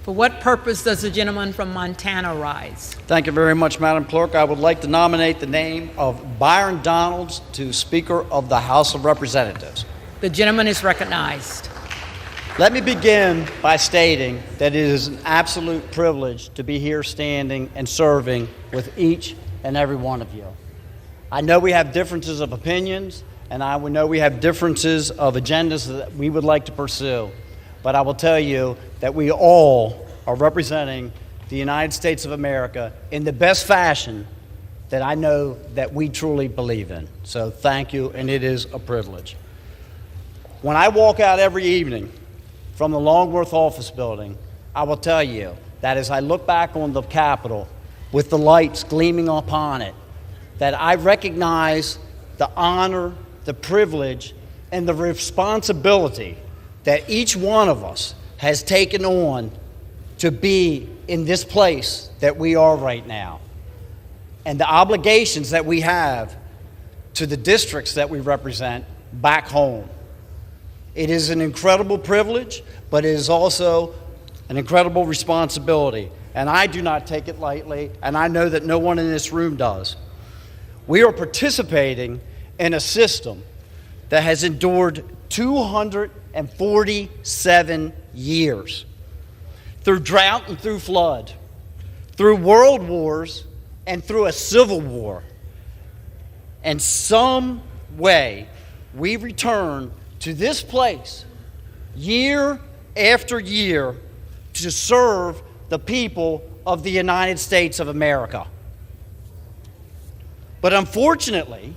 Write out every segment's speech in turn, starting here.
For what purpose does the gentleman from Montana rise? Thank you very much, Madam Clerk. I would like to nominate the name of Byron-Donalds to Speaker of the House of Representatives. The gentleman is recognized. Let me begin by stating that it is an absolute privilege to be here standing and serving with each and every one of you. I know we have differences of opinions, and I know we have differences of agendas that we would like to pursue. But I will tell you that we all are representing the United States of America in the best fashion that I know that we truly believe in. So thank you, and it is a privilege. When I walk out every evening from the Longworth office building, I will tell you that as I look back on the Capitol with the lights gleaming upon it, that I recognize the honor, the privilege, and the responsibility that each one of us has taken on to be in this place that we are right now, and the obligations that we have to the districts that we represent back home. It is an incredible privilege, but it is also an incredible responsibility, and I do not take it lightly, and I know that no one in this room does. We are participating in a system that has endured 247 years, through drought and through flood, through world wars and through a civil war. And some way we return to this place year after year to serve the people of the United States of America. But unfortunately,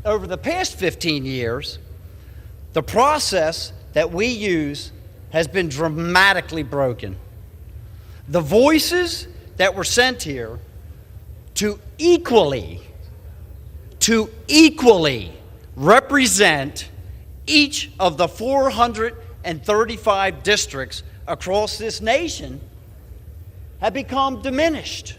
over the past 15 years, the process that we use has been dramatically broken. The voices that were sent here to equally represent each of the 435 districts across this nation have become diminished.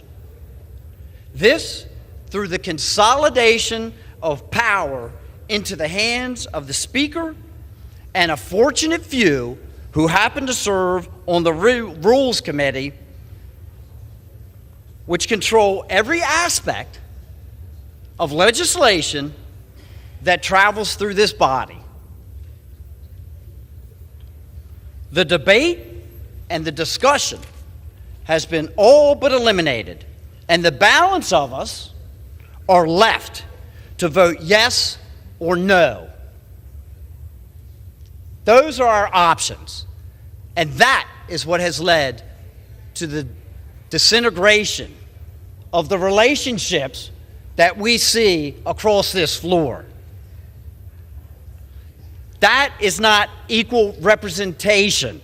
This through the consolidation of power into the hands of the Speaker and a fortunate few who happen to serve on the Rules Committee, which control every aspect of legislation that travels through this body. The debate and the discussion has been all but eliminated, and the balance of us are left to vote yes or no. Those are our options, and that is what has led to the disintegration of the relationships that we see across this floor. That is not equal representation,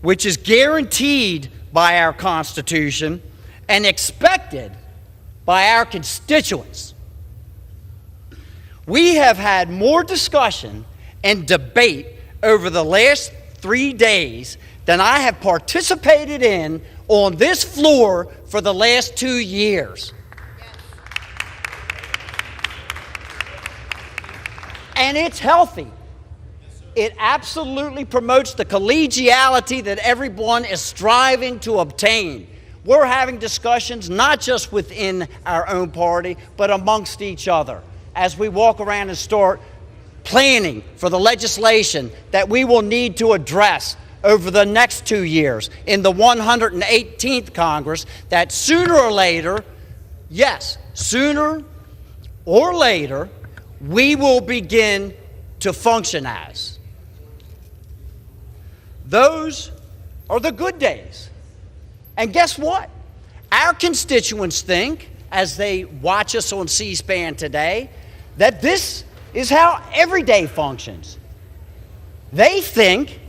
which is guaranteed by our Constitution and expected by our constituents. We have had more discussion and debate over the last 3 days than I have participated in on this floor for the last 2 years. And it's healthy. It absolutely promotes the collegiality that everyone is striving to obtain. We're having discussions not just within our own party, but amongst each other as we walk around and start planning for the legislation that we will need to address over the next 2 years in the 118th Congress, that sooner or later, yes, sooner or later, we will begin to function as. Those are the good days. And guess what? Our constituents think, as they watch us on C-SPAN today, that this is how every day functions. They think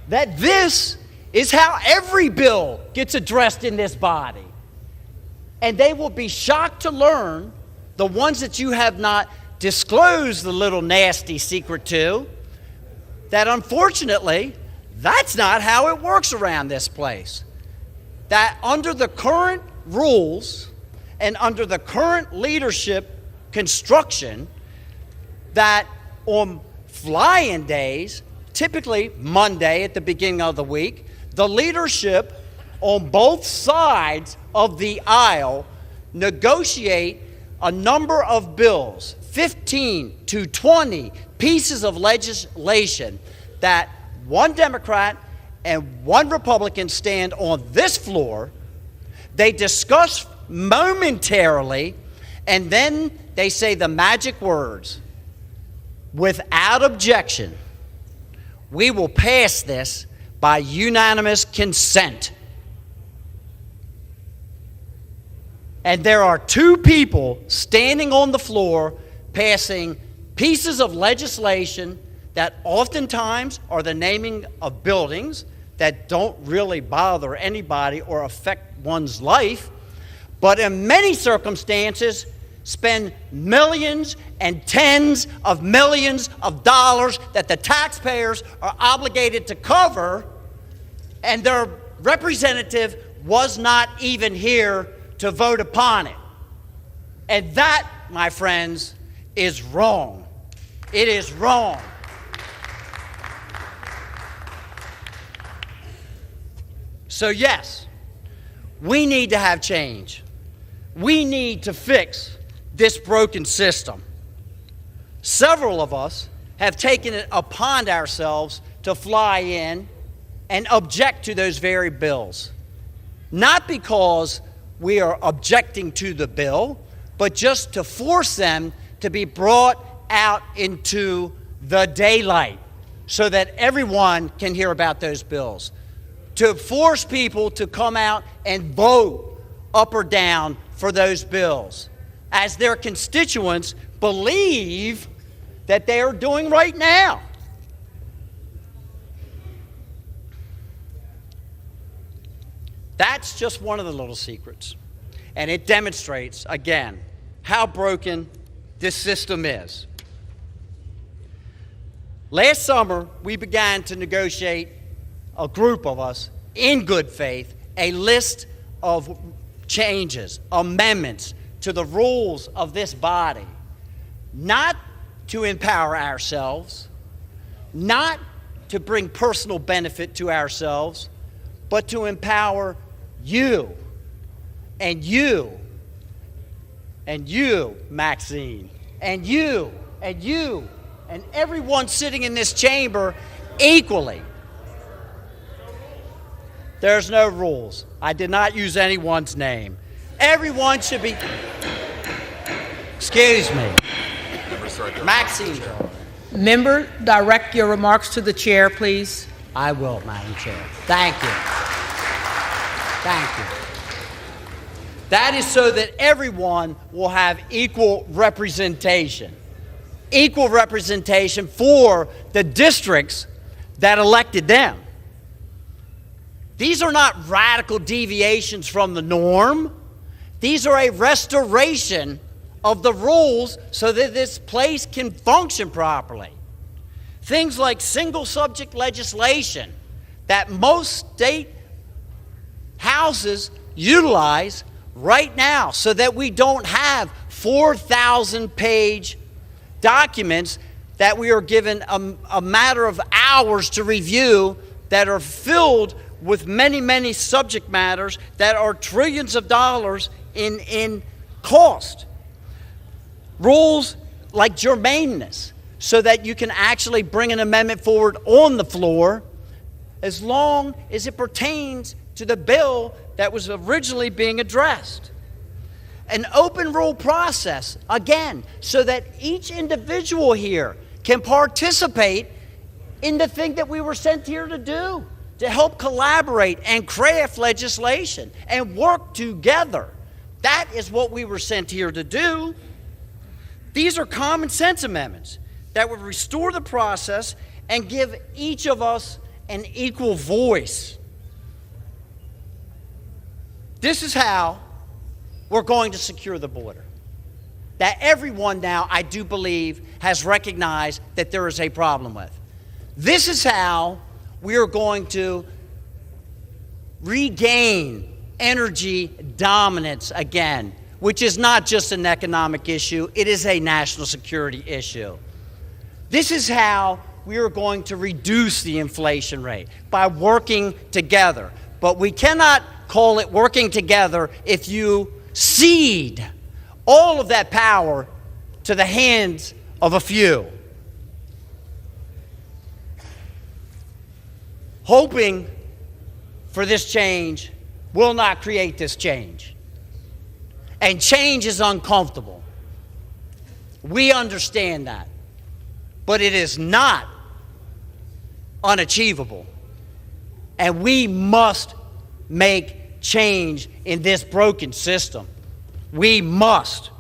that this is how every bill gets addressed in this body. And they will be shocked to learn, the ones that you have not disclosed the little nasty secret to, that unfortunately, that's not how it works around this place. That under the current rules and under the current leadership construction, that on fly-in days, typically Monday at the beginning of the week, the leadership on both sides of the aisle negotiate a number of bills, 15 to 20 pieces of legislation, that one Democrat and one Republican stand on this floor, they discuss momentarily, and then they say the magic words, without objection, we will pass this by unanimous consent. And there are two people standing on the floor passing pieces of legislation that oftentimes are the naming of buildings that don't really bother anybody or affect one's life, but in many circumstances spend millions and tens of millions of dollars that the taxpayers are obligated to cover, and their representative was not even here to vote upon it. And that, my friends, is wrong. It is wrong. So yes, we need to have change. We need to fix this broken system. Several of us have taken it upon ourselves to fly in and object to those very bills. Not because we are objecting to the bill, but just to force them to be brought out into the daylight so that everyone can hear about those bills. To force people to come out and vote up or down for those bills, as their constituents believe that they are doing right now. That's just one of the little secrets. And it demonstrates, again, how broken this system is. Last summer, we began to negotiate, a group of us, in good faith, a list of changes, amendments to the rules of this body, not to empower ourselves, not to bring personal benefit to ourselves, but to empower you, and you, and you, Maxine, and you, and you, and everyone sitting in this chamber equally. There's no rules. I did not use anyone's name. Everyone should be... Excuse me. Maxine. Member, direct your remarks to the chair, please. I will, Madam Chair. Thank you. Thank you. That is so that everyone will have equal representation. Equal representation for the districts that elected them. These are not radical deviations from the norm. These are a restoration of the rules so that this place can function properly. Things like single subject legislation that most state houses utilize right now so that we don't have 4,000-page documents that we are given a matter of hours to review that are filled with many, many subject matters that are trillions of dollars in cost. Rules like germaneness, so that you can actually bring an amendment forward on the floor as long as it pertains to the bill that was originally being addressed. An open rule process, again, so that each individual here can participate in the thing that we were sent here to do, to help collaborate and craft legislation and work together. That is what we were sent here to do. These are common sense amendments that would restore the process and give each of us an equal voice. This is how we're going to secure the border. That everyone now, I do believe, has recognized that there is a problem with. This is how we are going to regain energy dominance again, which is not just an economic issue, it is a national security issue. This is how we are going to reduce the inflation rate by working together. But we cannot call it working together if you cede all of that power to the hands of a few. Hoping for this change will not create this change. And change is uncomfortable. We understand that. But it is not unachievable. And we must make change in this broken system. We must.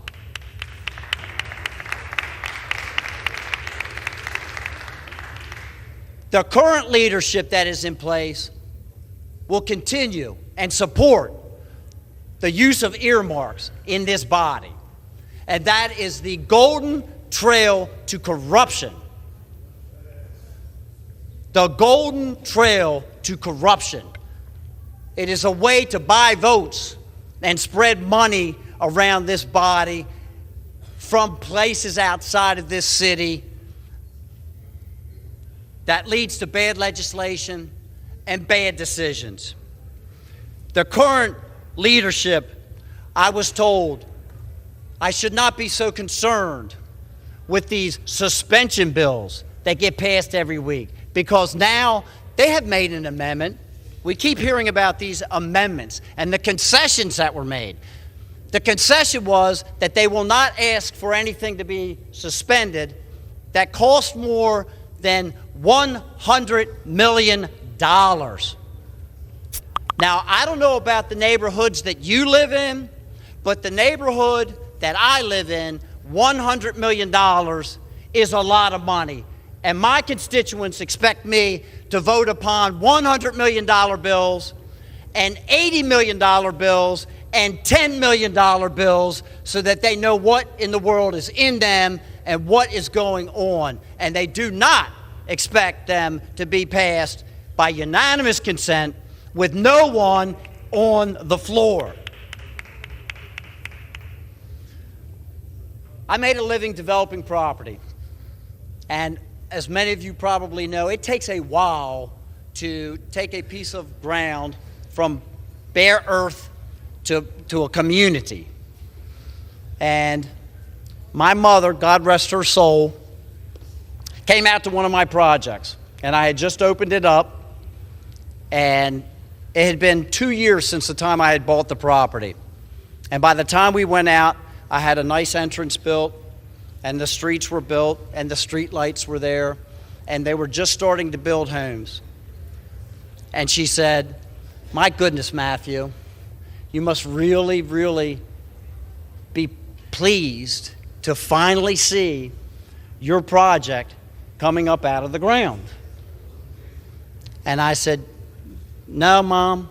The current leadership that is in place will continue and support the use of earmarks in this body. And that is the golden trail to corruption. The golden trail to corruption. It is a way to buy votes and spread money around this body from places outside of this city that leads to bad legislation and bad decisions. The current leadership, I was told, I should not be so concerned with these suspension bills that get passed every week, because now they have made an amendment. We keep hearing about these amendments and the concessions that were made. The concession was that they will not ask for anything to be suspended that costs more than $100 million. Now, I don't know about the neighborhoods that you live in, but the neighborhood that I live in, $100 million is a lot of money. And my constituents expect me to vote upon $100 million bills and $80 million bills and $10 million bills so that they know what in the world is in them and what is going on. And they do not expect them to be passed by unanimous consent with no one on the floor. I made a living developing property. And as many of you probably know, it takes a while to take a piece of ground from bare earth to a community. And my mother, God rest her soul, came out to one of my projects. And I had just opened it up. And it had been 2 years since the time I had bought the property. And by the time we went out, I had a nice entrance built, and the streets were built, and the street lights were there, and they were just starting to build homes. And she said, "My goodness, Matthew, you must really, really be pleased to finally see your project coming up out of the ground." And I said, "No, Mom,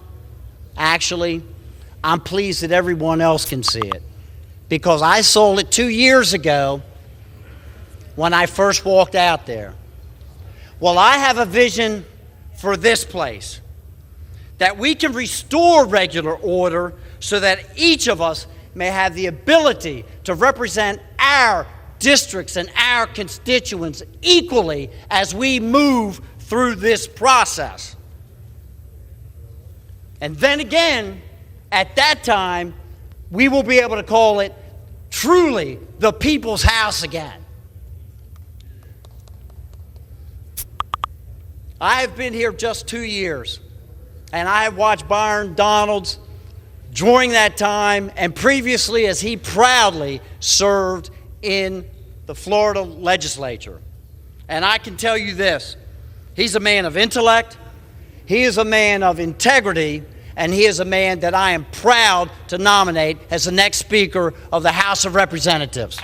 actually, I'm pleased that everyone else can see it, because I sold it 2 years ago when I first walked out there." Well, I have a vision for this place, that we can restore regular order so that each of us may have the ability to represent our districts and our constituents equally as we move through this process. And then again, at that time, we will be able to call it truly the people's house again. I have been here just 2 years, and I have watched Byron-Donalds during that time and previously as he proudly served in the Florida legislature. And I can tell you this, he's a man of intellect, he is a man of integrity, and he is a man that I am proud to nominate as the next Speaker of the House of Representatives.